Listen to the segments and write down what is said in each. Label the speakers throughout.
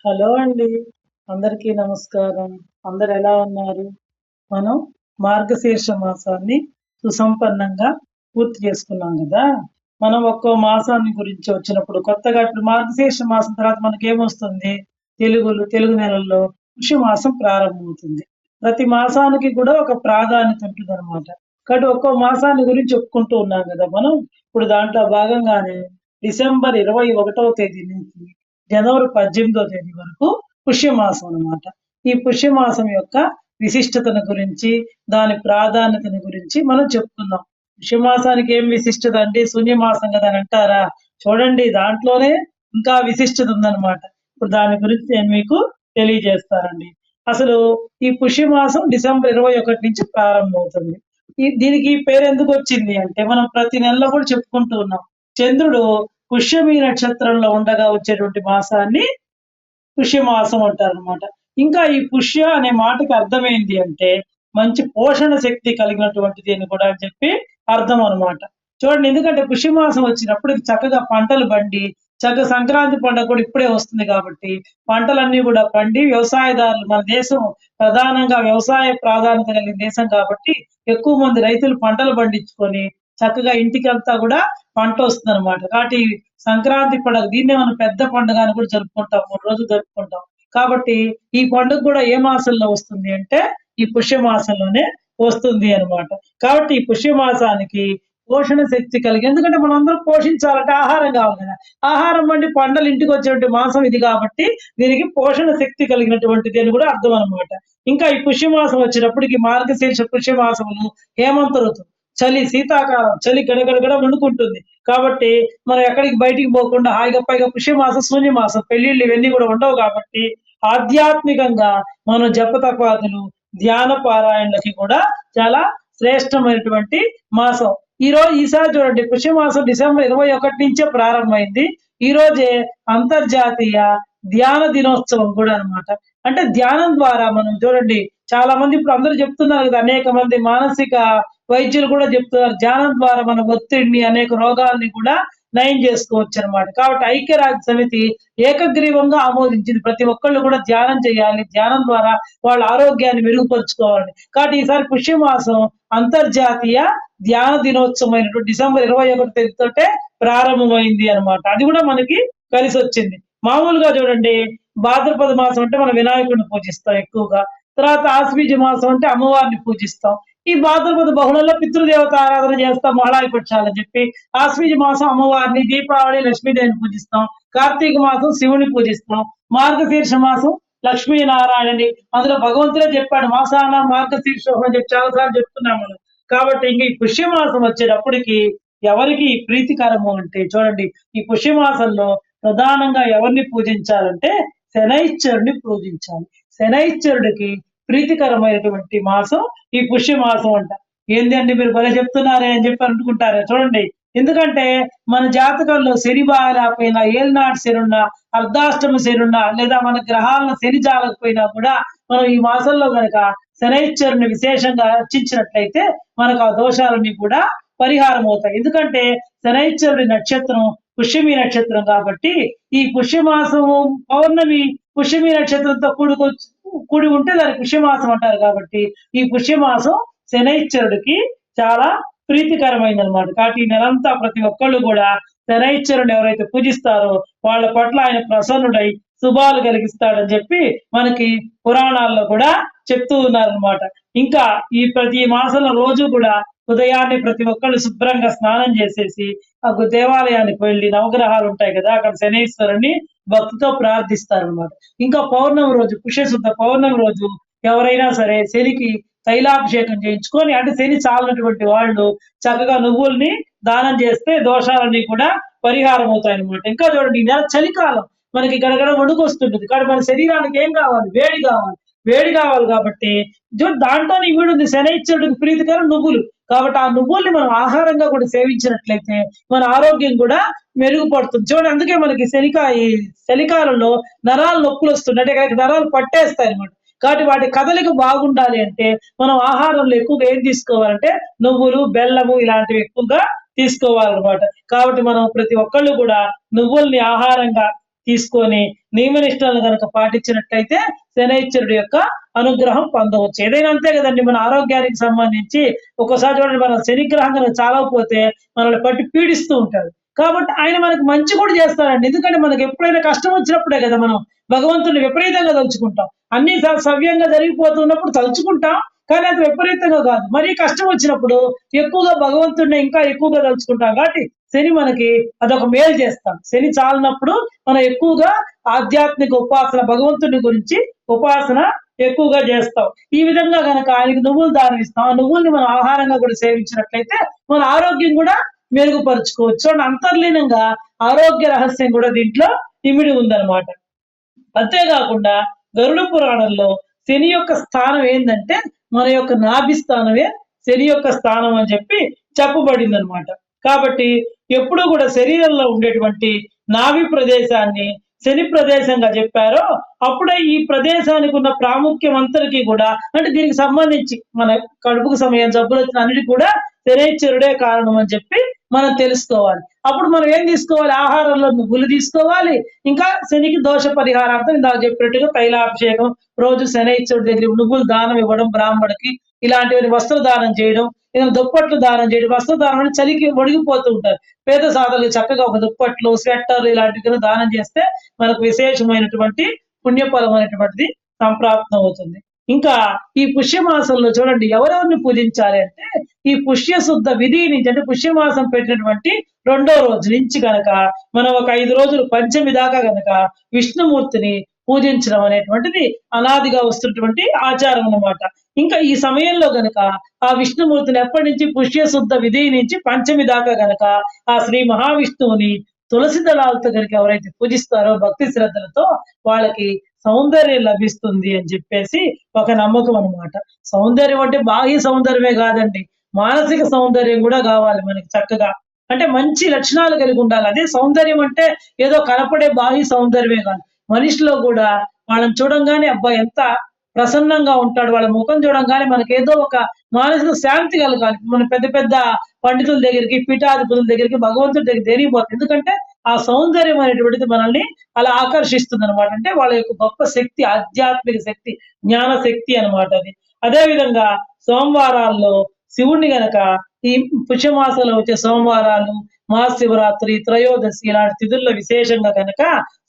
Speaker 1: Hello అండి. అందరికీ నమస్కారం. అందరు ఎలా ఉన్నారు? మనం మార్గశీర్ష మాసాన్ని సుసంపన్నంగా పూర్తి చేసుకున్నాం గదా! మనం ఒక్కో మాసాన్ని గురించి వచ్చినప్పుడు కొత్తగా ఇప్పుడు మార్గశీర్ష మాసం తర్వాత మనకేమొస్తుంది? తెలుగు నెలల్లో పుష్యమాసం ప్రారంభమవుతుంది. ప్రతి మాసానికి కూడా ఒక ప్రాధాన్యత ఉంటుందన్నమాట. కాబట్టి ఒక్కో మాసాన్ని గురించి చెప్పుకుంటూ ఉన్నాం గదా మనం. ఇప్పుడు దాంట్లో భాగంగానే డిసెంబర్ 21వ తేదీ నుంచి జనవరి 18వ తేదీ వరకు పుష్యమాసం అన్నమాట. ఈ పుష్యమాసం యొక్క విశిష్టతను గురించి, దాని ప్రాధాన్యతను గురించి మనం చెప్పుకుందాం. పుష్యమాసానికి ఏం విశిష్టత అండి? శూన్యమాసం కదా అని అంటారా? చూడండి దాంట్లోనే ఇంకా విశిష్టత ఉందన్నమాట. ఇప్పుడు దాని గురించి నేను మీకు తెలియజేస్తానండి. అసలు ఈ పుష్యమాసం డిసెంబర్ 21 నుంచి ప్రారంభమవుతుంది. దీనికి ఈ పేరు ఎందుకు వచ్చింది అంటే మనం ప్రతి నెలలో కూడా చెప్పుకుంటూ ఉన్నాం. చంద్రుడు పుష్యమి నక్షత్రంలో ఉండగా వచ్చేటువంటి మాసాన్ని పుష్యమాసం అంటారనమాట. ఇంకా ఈ పుష్య అనే మాటకి అర్థమైంది అంటే మంచి పోషణ శక్తి కలిగినటువంటిది అని కూడా అని చెప్పి అర్థం అనమాట. చూడండి ఎందుకంటే పుష్యమాసం వచ్చినప్పుడు చక్కగా పంటలు పండి చక్కగా సంక్రాంతి పండుగ కూడా ఇప్పుడే వస్తుంది కాబట్టి పంటలన్నీ కూడా పండి వ్యవసాయదారులు మన దేశం ప్రధానంగా వ్యవసాయ ప్రాధాన్యత కలిగిన దేశం కాబట్టి ఎక్కువ మంది రైతులు పంటలు పండించుకొని చక్కగా ఇంటికంతా కూడా పంట వస్తుంది అనమాట. కాబట్టి సంక్రాంతి పండుగ దీన్నే మనం పెద్ద పండుగ అని కూడా జరుపుకుంటాం. 3 రోజులు జరుపుకుంటాం. కాబట్టి ఈ పండుగ కూడా ఏ మాసంలో వస్తుంది అంటే ఈ పుష్యమాసంలోనే వస్తుంది అన్నమాట. కాబట్టి ఈ పుష్యమాసానికి పోషణ శక్తి కలిగి ఎందుకంటే మనందరం పోషించాలంటే ఆహారం కావాలి కదా! ఆహారం వండి పంటలు ఇంటికి వచ్చేటువంటి మాసం ఇది కాబట్టి దీనికి పోషణ శక్తి కలిగినటువంటిది అని కూడా అర్థం అన్నమాట. ఇంకా ఈ పుష్యమాసం వచ్చేటప్పటికి మార్గశీర్ష పుష్యమాసములు హేమంత ఋతువు. శీతాకాలం చలి గడగడగడ వణుకుంటుంది. కాబట్టి మనం ఎక్కడికి బయటికి పోకుండా హాయిగా పైగా పుష్యమాసం, శూన్యమాసం పెళ్లిళ్ళు ఇవన్నీ కూడా ఉండవు కాబట్టి ఆధ్యాత్మికంగా మనం జపతపాదులు, ధ్యాన పారాయణలకి కూడా చాలా శ్రేష్టమైనటువంటి మాసం. ఈసారి చూడండి పుష్యమాసం డిసెంబర్ 21 నుంచే ప్రారంభమైంది. ఈ రోజే అంతర్జాతీయ ధ్యాన దినోత్సవం కూడా అన్నమాట. అంటే ధ్యానం ద్వారా మనం చూడండి చాలా మంది ఇప్పుడు అందరూ చెప్తున్నారు కదా, అనేక మంది మానసిక వైద్యులు కూడా చెప్తున్నారు ధ్యానం ద్వారా మన ఒత్తిడిని అనేక రోగాల్ని కూడా నయం చేసుకోవచ్చు అనమాట. కాబట్టి ఐక్యరాజ్య సమితి ఏకగ్రీవంగా ఆమోదించింది ప్రతి ఒక్కళ్ళు కూడా ధ్యానం చేయాలి, ధ్యానం ద్వారా వాళ్ళ ఆరోగ్యాన్ని మెరుగుపరుచుకోవాలని. కాబట్టి ఈసారి పుష్యమాసం అంతర్జాతీయ ధ్యాన దినోత్సవం డిసెంబర్ 21 తేదీతోటే ప్రారంభమైంది అనమాట. అది కూడా మనకి కలిసి వచ్చింది. మామూలుగా చూడండి భాద్రపద మాసం అంటే మనం వినాయకుడిని పూజిస్తాం ఎక్కువగా. తర్వాత ఆశ్వీజ మాసం అంటే అమ్మవారిని పూజిస్తాం. ఈ భాద్రపద బహుళంలో పితృదేవత ఆరాధన చేస్తాం మహాళాయ పక్షాలని చెప్పి. ఆశ్వీజ మాసం అమ్మవారిని, దీపావళి లక్ష్మీదేవిని పూజిస్తాం. కార్తీక మాసం శివుని పూజిస్తాం. మార్గశీర్ష మాసం లక్ష్మీనారాయణని. అందులో భగవంతుడే చెప్పాడు మాసాన మార్గశీర్షం అని చెప్పి చాలాసార్లు చెప్తున్నాం మనం. కాబట్టి ఇంక ఈ పుష్యమాసం వచ్చేటప్పటికి ఎవరికి ప్రీతికరము అంటే చూడండి ఈ పుష్యమాసంలో ప్రధానంగా ఎవరిని పూజించాలంటే శనైశ్వరుని పూజించాలి. శనైశ్వరుడికి ప్రీతికరమైనటువంటి మాసం ఈ పుష్యమాసం అంట. ఏంది అండి మీరు భలే చెప్తున్నారే అని చెప్పి అనుకుంటారే చూడండి. ఎందుకంటే మన జాతకంలో శని బాగాలేకపోయినా, ఏలినాటి శని ఉన్నా, అర్ధాష్టమ శని ఉన్నా, లేదా మన గ్రహాలను శని జాలకపోయినా కూడా మనం ఈ మాసంలో కనుక శనైశ్వరుని విశేషంగా అర్చించినట్లయితే మనకు ఆ దోషాలన్నీ కూడా పరిహారం అవుతాయి. ఎందుకంటే శనైశ్వరుడి నక్షత్రం పుష్యమి నక్షత్రం కాబట్టి ఈ పుష్యమాసము పౌర్ణమి పుష్యమి నక్షత్రంతో కూడి ఉంటే దాన్ని పుష్యమాసం అంటారు. కాబట్టి ఈ పుష్యమాసం శనైశ్వరుడికి చాలా ప్రీతికరమైంది అనమాట. కాబట్టి ఈ నెలంతా ప్రతి ఒక్కళ్ళు కూడా శనైశ్వరుని ఎవరైతే పూజిస్తారో వాళ్ళ పట్ల ఆయన ప్రసన్నుడై శుభాలు కలిగిస్తాడని చెప్పి మనకి పురాణాల్లో కూడా చెప్తూ ఉన్నారనమాట. ఇంకా ప్రతి మాసంలో రోజు కూడా ఉదయాన్నే ప్రతి ఒక్కళ్ళు శుభ్రంగా స్నానం చేసేసి ఆ దేవాలయానికి వెళ్ళి నవగ్రహాలు ఉంటాయి కదా అక్కడ శనీశ్వరుని భక్తితో ప్రార్థిస్తారనమాట. ఇంకా పౌర్ణమి రోజు పుష్యశుద్ధ పౌర్ణమి రోజు ఎవరైనా సరే శనికి తైలాభిషేకం చేయించుకొని అంటే శని చాలినటువంటి వాళ్ళు చక్కగా నువ్వుల్ని దానం చేస్తే దోషాలన్నీ కూడా పరిహారం అవుతాయి అనమాట. ఇంకా చూడండి ఈ నెల చలికాలం మనకి గడగడ వణుకు వస్తుంటుంది. కానీ మన శరీరానికి ఏం కావాలి? వేడి కావాలి. వేడి కావాలి కాబట్టి దాంట్లోనే ఇవిడు ఉంది శనైశ్వరుడికి ప్రీతికరం నువ్వులు. కాబట్టి ఆ నువ్వుల్ని మనం ఆహారంగా కూడా సేవించినట్లయితే మన ఆరోగ్యం కూడా మెరుగుపడుతుంది. చూడండి అందుకే మనకి ఈ చలికాలంలో నరాలు నొప్పులు వస్తుంటాయి, అంటే నరాలు పట్టేస్తాయి అనమాట. కాబట్టి వాటి కదలిక బాగుండాలి అంటే మనం ఆహారంలో ఎక్కువగా ఏం తీసుకోవాలంటే నువ్వులు, బెల్లము ఇలాంటివి ఎక్కువగా తీసుకోవాలన్నమాట. కాబట్టి మనం ప్రతి ఒక్కళ్ళు కూడా నువ్వుల్ని ఆహారంగా తీసుకొని నియమనిష్టలను కనుక పాటించినట్లయితే శనైశ్వరుడు యొక్క అనుగ్రహం పొందవచ్చు. ఏదైనా అంతే కదండి, మన ఆరోగ్యానికి సంబంధించి ఒక్కోసారి చూడండి, మన శనిగ్రహం కనుక చాలకపోతే మనల్ని పట్టి పీడిస్తూ ఉంటాడు. కాబట్టి ఆయన మనకి మంచి కూడా చేస్తాడండి. ఎందుకంటే మనకి ఎప్పుడైనా కష్టం వచ్చినప్పుడే కదా మనం భగవంతుని విపరీతంగా తలుచుకుంటాం. అన్ని సవ్యంగా జరిగిపోతున్నప్పుడు తలుచుకుంటాం, కానీ అది విపరీతంగా కాదు. మరీ కష్టం వచ్చినప్పుడు ఎక్కువగా భగవంతుడిని ఇంకా ఎక్కువగా తలుచుకుంటాం. కాబట్టి శని మనకి అదొక మేలు చేస్తాం. శని చాలినప్పుడు మనం ఎక్కువగా ఆధ్యాత్మిక ఉపాసన, భగవంతుని గురించి ఉపాసన ఎక్కువగా చేస్తాం. ఈ విధంగా గనక ఆయనకి నువ్వులు దానం ఇస్తాం. ఆ నువ్వుల్ని మనం ఆహారంగా కూడా సేవించినట్లయితే మన ఆరోగ్యం కూడా మెరుగుపరుచుకోవచ్చు. చూడండి, అంతర్లీనంగా ఆరోగ్య రహస్యం కూడా దీంట్లో ఇమిడి ఉందన్నమాట. అంతేకాకుండా గరుడ పురాణంలో శని యొక్క స్థానం ఏంటంటే మన యొక్క నాభి స్థానమే శని యొక్క స్థానం అని చెప్పి చెప్పబడింది అనమాట. కాబట్టి ఎప్పుడు కూడా శరీరంలో ఉండేటువంటి నాభి ప్రదేశాన్ని శని ప్రదేశంగా చెప్పారో అప్పుడే ఈ ప్రదేశానికి ఉన్న ప్రాముఖ్యం అంతరికి కూడా, అంటే దీనికి సంబంధించి మన కడుపుకు సమయం జబ్బులు వచ్చిన అన్నిటి కూడా శనైశ్వరుడే కారణం అని చెప్పి మనం తెలుసుకోవాలి. అప్పుడు మనం ఏం తీసుకోవాలి? ఆహారంలో నువ్వులు తీసుకోవాలి. ఇంకా శనికి దోష పరిహారార్థం ఇందాక చెప్పినట్టుగా తైలాభిషేకం, రోజు శనైశ్వరుడి దగ్గర నువ్వులు దానం ఇవ్వడం, బ్రాహ్మడికి ఇలాంటివి, వస్త్ర దానం చేయడం, ఏదైనా దుప్పట్లు దానం చేయడం. వస్త్ర దానం అంటే చలికి ఒడిగిపోతూ ఉంటారు పేద సాధనలు, చక్కగా ఒక దుప్పట్లు, స్వెట్టర్లు ఇలాంటివి దానం చేస్తే మనకు విశేషమైనటువంటి పుణ్యఫలం అనేటువంటిది సంప్రాప్తం అవుతుంది. ఇంకా ఈ పుష్యమాసంలో చూడండి ఎవరెవరిని పూజించాలి అంటే, ఈ పుష్యశుద్ధ విధి నుంచి, అంటే పుష్యమాసం పెట్టినటువంటి 2వ రోజు నుంచి కనుక మనం ఒక 5 రోజులు పంచమి దాకా కనుక విష్ణుమూర్తిని పూజించడం అనేటువంటిది అనాదిగా వస్తున్నటువంటి ఆచారం అన్నమాట. ఇంకా ఈ సమయంలో గనక ఆ విష్ణుమూర్తిని ఎప్పటి నుంచి పుష్యశుద్ధ విధి నుంచి పంచమి దాకా గనక ఆ శ్రీ మహావిష్ణువుని తులసి దళాలతో కనుక ఎవరైతే పూజిస్తారో భక్తి శ్రద్ధలతో వాళ్ళకి సౌందర్యం లభిస్తుంది అని చెప్పేసి ఒక నమ్మకం అన్నమాట. సౌందర్యం అంటే బాహ్య సౌందర్యమే కాదండి, మానసిక సౌందర్యం కూడా కావాలి మనకి చక్కగా. అంటే మంచి లక్షణాలు కలిగి ఉండాలి. అదే సౌందర్యం అంటే ఏదో కనపడే బాహ్య సౌందర్యమే కాదు, మనిషిలో కూడా వాళ్ళని చూడంగానే అబ్బా ఎంత ప్రసన్నంగా ఉంటాడు, వాళ్ళ ముఖం చూడంగానే మనకి ఏదో ఒక మానసిక శాంతి కలగాలి. మన పెద్ద పెద్ద పండితుల దగ్గరికి, పీఠాధిపతుల దగ్గరికి, భగవంతుడి దగ్గర దేనిపోతుంది. ఎందుకంటే ఆ సౌందర్యం అనేటువంటిది మనల్ని అలా ఆకర్షిస్తుంది అనమాట. అంటే వాళ్ళ యొక్క గొప్ప శక్తి, ఆధ్యాత్మిక శక్తి, జ్ఞాన శక్తి అనమాట అది. అదే విధంగా సోమవారాల్లో శివుణ్ణి గనక ఈ పుష్యమాసంలో వచ్చే సోమవారాలు, మహాశివరాత్రి, త్రయోదశి ఇలాంటి తిథుల్లో విశేషంగా గనక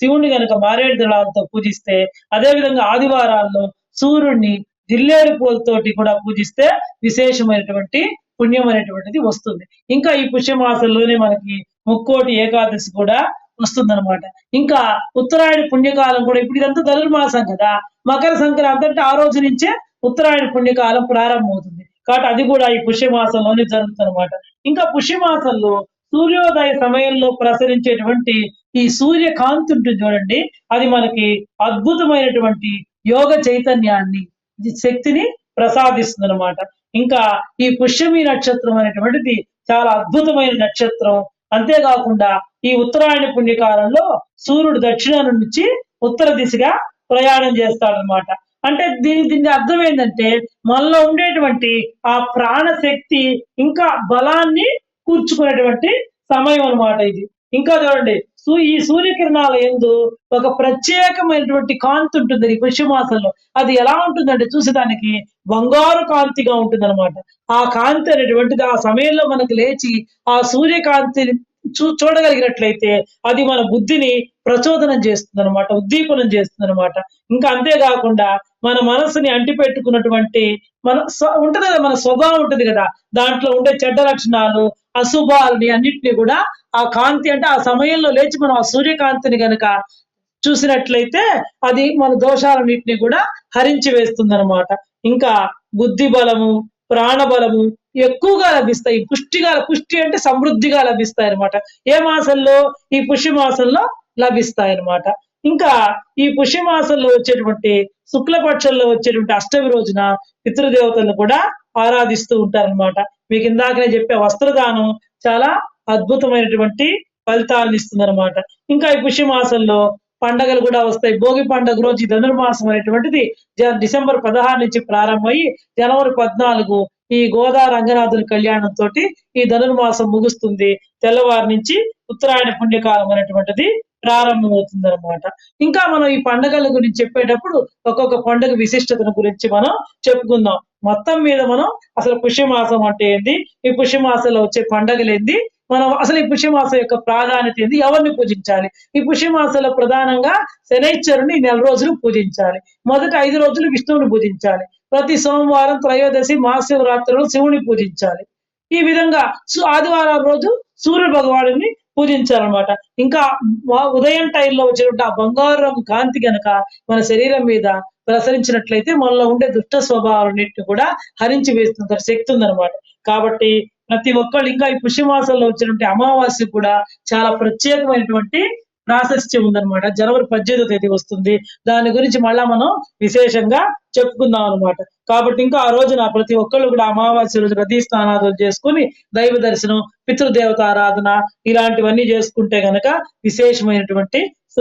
Speaker 1: శివుణ్ణి గనక మారేడు దళాలతో పూజిస్తే, అదే విధంగా ఆదివారాల్లో సూర్యుడిని జిల్లేడు పూలతోటి కూడా పూజిస్తే విశేషమైనటువంటి పుణ్యం అనేటువంటిది వస్తుంది. ఇంకా ఈ పుష్యమాసంలోనే మనకి ముక్కోటి ఏకాదశి కూడా వస్తుందన్నమాట. ఇంకా ఉత్తరాయణ పుణ్యకాలం కూడా, ఇప్పుడు ఇదంతా ధనుర్మాసం కదా, మకర సంక్రాంతి అంటే ఆ రోజు నుంచే ఉత్తరాయణ పుణ్యకాలం ప్రారంభమవుతుంది. కాబట్టి అది కూడా ఈ పుష్యమాసంలోనే జరుగుతుంది అనమాట. ఇంకా పుష్యమాసంలో సూర్యోదయ సమయంలో ప్రసరించేటువంటి ఈ సూర్యకాంతి ఉంటుంది చూడండి, అది మనకి అద్భుతమైనటువంటి యోగ చైతన్యాన్ని, శక్తిని ప్రసాదిస్తుంది అనమాట. ఇంకా ఈ పుష్యమి నక్షత్రం అనేటువంటిది చాలా అద్భుతమైన నక్షత్రం. అంతేకాకుండా ఈ ఉత్తరాయణ పుణ్యకాలంలో సూర్యుడు దక్షిణం నుంచి ఉత్తర దిశగా ప్రయాణం చేస్తాడనమాట. అంటే దీని అర్థం ఏంటంటే మనలో ఉండేటువంటి ఆ ప్రాణశక్తి ఇంకా బలాన్ని కూర్చుకునేటువంటి సమయం అన్నమాట ఇది. ఇంకా చూడండి, ఈ సూర్యకిరణాల యందు ఒక ప్రత్యేకమైనటువంటి కాంతి ఉంటుంది ఈ పుష్యమాసంలో. అది ఎలా ఉంటుందంటే చూసేదానికి బంగారు కాంతిగా ఉంటుంది అనమాట. ఆ కాంతి అనేటువంటిది ఆ సమయంలో మనకు లేచి ఆ సూర్యకాంతిని చూడగలిగినట్లయితే అది మన బుద్ధిని ప్రచోదనం చేస్తుంది అనమాట, ఉద్దీపనం చేస్తుంది అనమాట. ఇంకా అంతేకాకుండా మన మనసుని అంటిపెట్టుకున్నటువంటి ఉంటది కదా, మన స్వభావం ఉంటుంది కదా, దాంట్లో ఉండే చెడ్డ లక్షణాలు, అశుభాలని అన్నిటినీ కూడా ఆ కాంతి, అంటే ఆ సమయంలో లేచి మనం ఆ సూర్యకాంతిని గనక చూసినట్లయితే అది మన దోషాలన్నింటినీ కూడా హరించి వేస్తుంది అనమాట. ఇంకా బుద్ధి బలము, ప్రాణబలము ఎక్కువగా లభిస్తాయి. పుష్టి అంటే సమృద్ధిగా లభిస్తాయి అనమాట. ఏ మాసంలో? ఈ పుష్యమాసంలో లభిస్తాయి అనమాట. ఇంకా ఈ పుష్యమాసంలో వచ్చేటువంటి శుక్లపక్షంలో వచ్చేటువంటి అష్టమి రోజున పితృదేవతలను కూడా ఆరాధిస్తూ ఉంటారనమాట. మీకు ఇందాకనే చెప్పే వస్త్రదానం చాలా అద్భుతమైనటువంటి ఫలితాలను ఇస్తుంది అనమాట. ఇంకా ఈ పుష్యమాసంలో పండగలు కూడా వస్తాయి. భోగి పండుగ రోజు ఈ ధనుర్మాసం అనేటువంటిది డిసెంబర్ 16 నుంచి ప్రారంభమయ్యి జనవరి 14 ఈ గోదా రంగనాథుల కళ్యాణంతో ఈ ధనుర్మాసం ముగుస్తుంది. తెల్లవారి నుంచి ఉత్తరాయణ పుణ్యకాలం అనేటువంటిది ప్రారంభమవుతుంది అనమాట. ఇంకా మనం ఈ పండగల గురించి చెప్పేటప్పుడు ఒక్కొక్క పండుగ విశిష్టతను గురించి మనం చెప్పుకుందాం. మొత్తం మీద మనం అసలు పుష్యమాసం అంటే ఏంది, ఈ పుష్యమాసంలో వచ్చే పండగలు ఏంది, మనం అసలు ఈ పుష్యమాసం యొక్క ప్రాధాన్యత ఏంది, ఎవరిని పూజించాలి. ఈ పుష్యమాసంలో ప్రధానంగా శనైశ్వరుని ఈ నెల రోజులు పూజించాలి. మొదటి 5 రోజులు విష్ణువుని పూజించాలి. ప్రతి సోమవారం, త్రయోదశి, మహాశివరాత్రులు శివుని పూజించాలి. ఈ విధంగా ఆదివారం రోజు సూర్య భగవానుడిని పూజించాలన్నమాట. ఇంకా ఉదయం టైంలో వచ్చినట్టు ఆ బంగారు రంగు కాంతి గనక మన శరీరం మీద ప్రసరించినట్లయితే మనలో ఉండే దుష్ట స్వభావాలన్నింటిని కూడా హరించి వేస్తున్న శక్తి ఉందన్నమాట. కాబట్టి ప్రతి ఒక్కళ్ళు ఇంకా ఈ పుష్యమాసంలో వచ్చినటువంటి అమావాస్య కూడా చాలా ప్రత్యేకమైనటువంటి ప్రాశస్త్యం ఉందన్నమాట. జనవరి 18వ తేదీ వస్తుంది. దాని గురించి మళ్ళా మనం విశేషంగా చెప్పుకుందాం అనమాట. కాబట్టి ఇంకా ఆ రోజున ప్రతి ఒక్కళ్ళు కూడా అమావాస్య రోజు నదీ స్నానాదులు చేసుకుని దైవ దర్శనం, పితృదేవత ఆరాధన ఇలాంటివన్నీ చేసుకుంటే గనక విశేషమైనటువంటి